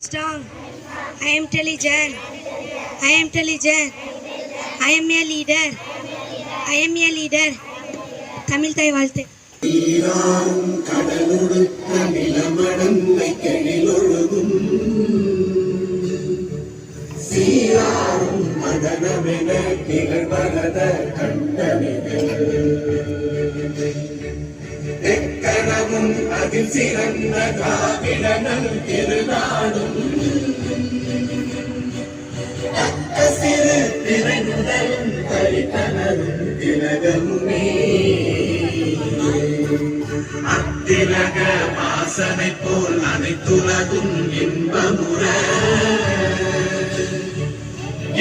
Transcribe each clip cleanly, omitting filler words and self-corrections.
Strong. I am intelligent. I am intelligent. I am a leader. I am a leader. Tamil தாய் வாழ்த்து. நீராறும் கடலுடுத்த நிலமடந்தை கெழிலொழுகும் சீராறும் மதனமென திகழ்வரத கண்டனிகள் எக்கணமும் அதில் சிறந்த காவிடனல் திருநாடும் தக்க சிறு திரை முதலும் தரித்தனரும் திலகமுமே அத்திலக வாசனை போல் அனைத்துலகும் இன்பமுற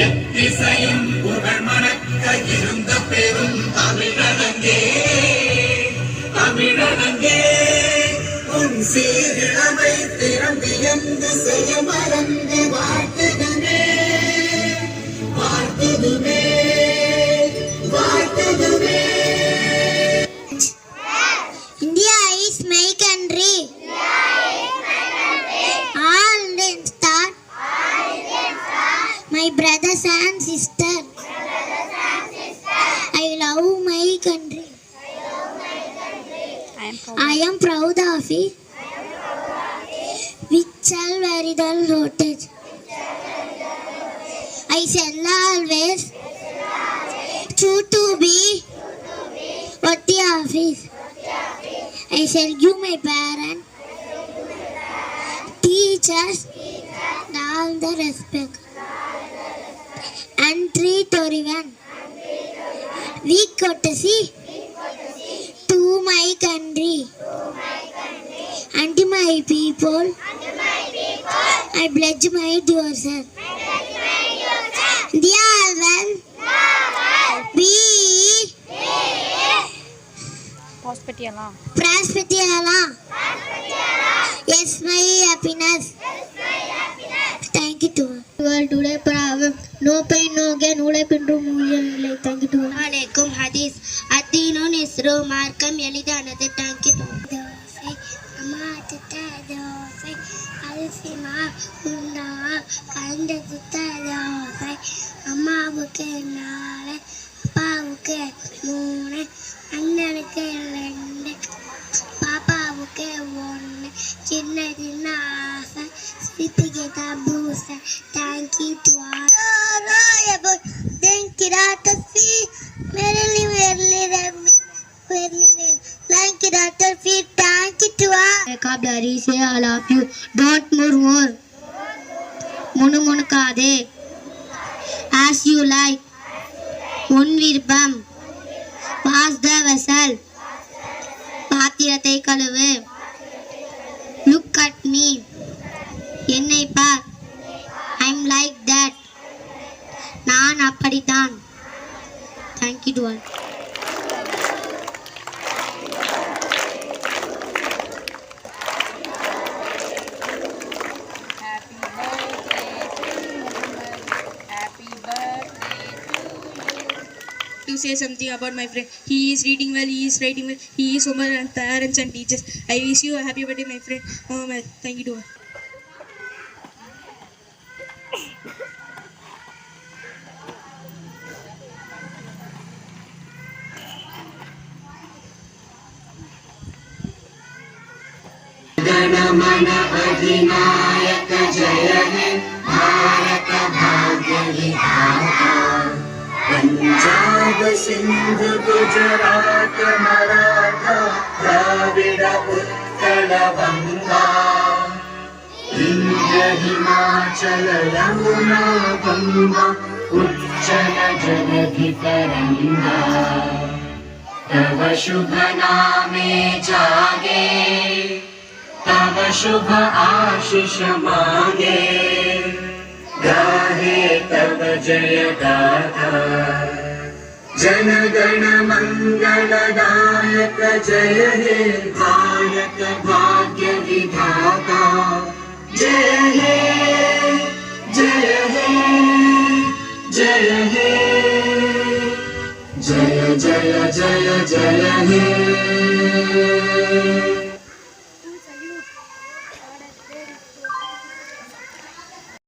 எத்திசையும் புகழ் மணக்க இருந்த பெரும் தமிழனங்கே தமிழனங்கே உன் சீரிழமை திறம்பியந்து செய்ய மறந்து வாழ்த்துதுமே வாழ்த்துதுமே வாழ்த்துதுமே. India is my country. All Indians start. My brothers and sisters. I love my country. I am proud of it. Which shall vary the heritage. I shall always choose to be worthy of it. I shall give my parents, teachers, all the respect and treat everyone with courtesy to my country and to my people. I pledge my dear sir. Dear one, be Praspatiala. Yes, my happiness. Thank you to all. Today problem. No pain, no gain. No pain, no million. Thank you to all. Alaikum hadith. Adino nisro markam yalidanate. Thank you to all. Amma tata dosai. Alsima unda kanda tata dosai. Amma buke nale. Appa buke moone. அண்ணனுக்கு ரெண்டு பாப்பாவுக்கு ஒன்று சின்ன சின்ன ஆசை சிரிப்புக்கு தான் பூசை thank you to all thank you doctor fee very thank you doctor fee thank you to all vocabulary say all of you don't murmur முணுமுணுக்காதே as you like உன் விருப்பம் Pass the vessel. பாத்திரத்தை கழுவு. Look at me. என்னை பார். I'm like that. நான் அப்படித்தான். Thank you to all. To say something about my friend. He is reading well, he is writing well, he is homework and parents and teachers. I wish you a happy birthday, my friend. Thank you to all. Janamana Adhinayaka Jaya He Bharata Bhagya Vidhata Punjab Sindh Gujarat Maratha Dravid Utkal बंगा विंध्य हिमाचल यमुना गंगा उच्चल जलधि तरंगा तव शुभ नामे जागे तव शुभ आशीष मांगे गाहे तव जय गाथा जन गण मंगलदायक जय हे भारत भाग्य विधाता जय हे जय हे जय हे जय जय जय जय हे